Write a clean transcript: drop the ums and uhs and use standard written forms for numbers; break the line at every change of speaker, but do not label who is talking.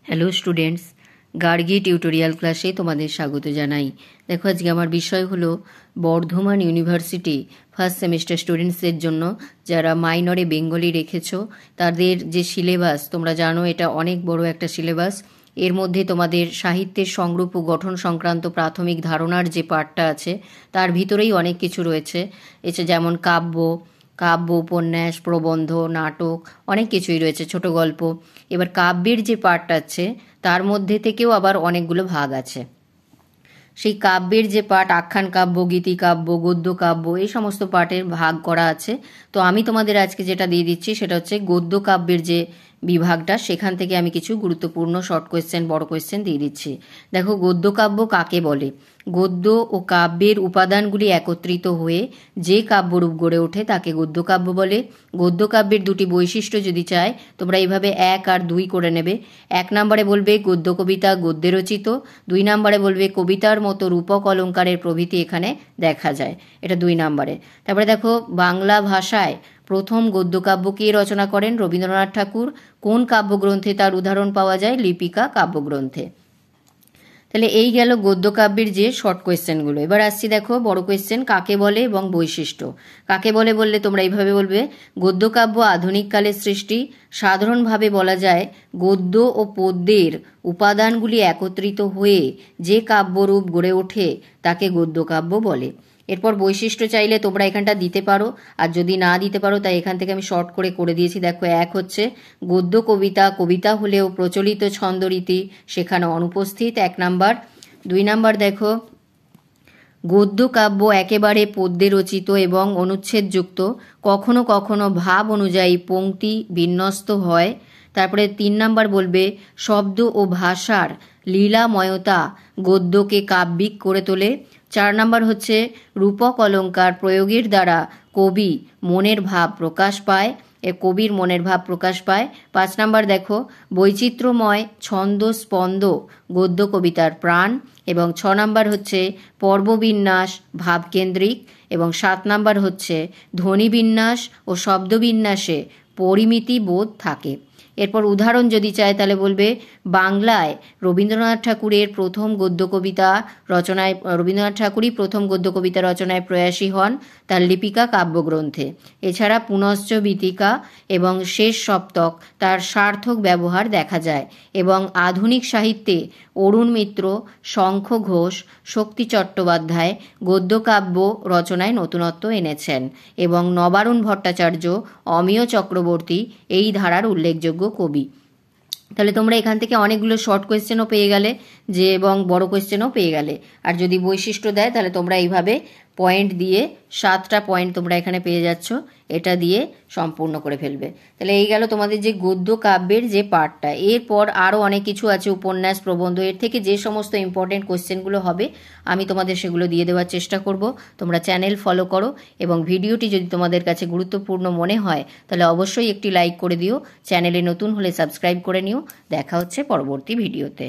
Hello students, Gargi tutorial ক্লাসে তোমাদের স্বাগত জানাই। দেখো, আজকে আমার বিষয় হলো বর্ধমান ইউনিভার্সিটি ফার্স্ট সেমিস্টার স্টুডেন্টসদের জন্য যারা মাইনরে বেঙ্গলি রেখেছো তাদের যে সিলেবাস, তোমরা জানো এটা অনেক বড় একটা সিলেবাস। এর মধ্যে তোমাদের সাহিত্যের সংরূপ ও গঠন সংক্রান্ত প্রাথমিক ধারণার যে পার্টটা আছে তার ভিতরেই অনেক কিছু রয়েছে। এছাড়া যেমন কাব্য, উপন্যাস, প্রবন্ধ, নাটক, অনেক কিছুই রয়েছে, ছোট গল্প। এবার কাব্যের যে পার্ট আছে তার মধ্যে থেকেও আবার অনেকগুলো ভাগ আছে। সেই কাব্যের যে পার্ট, আখ্যান কাব্য, গীতিকাব্য, গদ্য কাব্য, এই সমস্ত পার্টের ভাগ করা আছে। তো আমি তোমাদের আজকে যেটা দিয়ে দিচ্ছি সেটা হচ্ছে গদ্য কাব্যের যে বিভাগটা, সেখান থেকে আমি কিছু গুরুত্বপূর্ণ শর্ট কোয়েশ্চেন, বড় কোয়েশ্চেন দিয়ে দিচ্ছি। দেখো, গদ্য কাব্য কাকে বলে? গদ্য ও কাব্যের উপাদানগুলি একত্রিত হয়ে যে কাব্যরূপ গড়ে ওঠে তাকে গদ্য কাব্য বলে। গদ্য কাব্যের দুটি বৈশিষ্ট্য যদি চাই তোমরা এইভাবে 1 আর 2 করে নেবে। 1 নম্বরে বলবে গদ্য কবিতা গদ্যে রচিত, 2 নম্বরে বলবে কবিতার মতো রূপক অলঙ্কারের প্রভৃতি এখানে দেখা যায়, এটা 2 নম্বরে। তারপরে দেখো, বাংলা ভাষায় প্রথম গদ্যকাব্য কে রচনা করেন? রবীন্দ্রনাথ ঠাকুর। কোন কাব্যগ্রন্থে তার উদাহরণ পাওয়া যায়? লিপিকা কাব্যগ্রন্থে। তাহলে এই গেল গদ্য কাব্যের যে শর্ট কোয়েশ্চেনগুলো। এবার আসছি, দেখো বড় কোয়েশ্চেন, কাকে বলে এবং বৈশিষ্ট্য। কাকে বলে বললে তোমরা এইভাবে বলবে, গদ্য কাব্য আধুনিক কালের সৃষ্টি। সাধারণভাবে বলা যায় গদ্য ও পদ্যের উপাদানগুলি একত্রিত হয়ে যে কাব্যরূপ গড়ে ওঠে তাকে গদ্য কাব্য বলে। এরপর বৈশিষ্ট্য চাইলে তোমরা এখানটা দিতে পারো, আর যদি না দিতে পারো তাই এখান থেকে আমি শর্ট করে দিয়েছি। দেখো, 1 হচ্ছে গদ্য কবিতা হলেও প্রচলিত ছন্দরীতি সেখানে অনুপস্থিত, 1 নাম্বার। 2 নাম্বার দেখো, গদ্য কাব্য একেবারে পদ্যে রচিত এবং অনুচ্ছেদযুক্ত, কখনো কখনো ভাব অনুযায়ী পংক্তি বিন্যস্ত হয়। তারপরে 3 নাম্বার বলবে শব্দ ও ভাষার লীলাময়তা গদ্যকে কাব্যিক করে তোলে। 4 নাম্বার হচ্ছে রূপক অলঙ্কার প্রয়োগের দ্বারা কবি মনের ভাব প্রকাশ পায়, কবির মনের ভাব প্রকাশ পায়। 5 নাম্বার দেখো, বৈচিত্র্যময় ছন্দ স্পন্দ গদ্য কবিতার প্রাণ। এবং 6 নাম্বার হচ্ছে পর্ববিন্যাস ভাবকেন্দ্রিক। এবং 7 নাম্বার হচ্ছে ধ্বনিবিন্যাস ও শব্দবিন্যাসে পরিমিতি বোধ থাকে। এরপর উদাহরণ যদি চায় তাহলে বলবে বাংলায় রবীন্দ্রনাথ ঠাকুরই প্রথম গদ্য কবিতা রচনায় প্রয়াসী হন তার লিপিকা কাব্যগ্রন্থে। এছাড়া পুনশ্চ বীতিকা এবং শেষ সপ্তক তার সার্থক ব্যবহার দেখা যায়। এবং আধুনিক সাহিত্যে অরুণ মিত্র, শঙ্খ ঘোষ, শক্তি চট্টোপাধ্যায় গদ্যকাব্য রচনায় নতুনত্ব এনেছেন এবং নবারুণ ভট্টাচার্য, অমিয় চক্রবর্তী এই ধারার উল্লেখযোগ্য কবি। তাহলে তোমরা এখান থেকে অনেকগুলো শর্ট কোয়েশ্চেনও পেয়ে গেলে এবং বড় কোয়েশ্চেনও পেয়ে গেলে। আর যদি বৈশিষ্ট্য দেয় তাহলে তোমরা এইভাবে পয়েন্ট দিয়ে 7টা পয়েন্ট তোমরা এখানে পেয়ে যাচ্ছ, এটা দিয়ে সম্পূর্ণ করে ফেলবে। তাহলে এই গেল তোমাদের যে গদ্য কাব্যের যে পার্টটা। এরপর আরও অনেক কিছু আছে, উপন্যাস, প্রবন্ধ, এর থেকে যে সমস্ত ইম্পর্টেন্ট কোয়েশ্চেনগুলো হবে আমি তোমাদের সেগুলো দিয়ে দেওয়ার চেষ্টা করব। তোমরা চ্যানেল ফলো করো এবং ভিডিওটি যদি তোমাদের কাছে গুরুত্বপূর্ণ মনে হয় তাহলে অবশ্যই একটি লাইক করে দিও। চ্যানেলে নতুন হলে সাবস্ক্রাইব করে নিও। দেখা হচ্ছে পরবর্তী ভিডিওতে।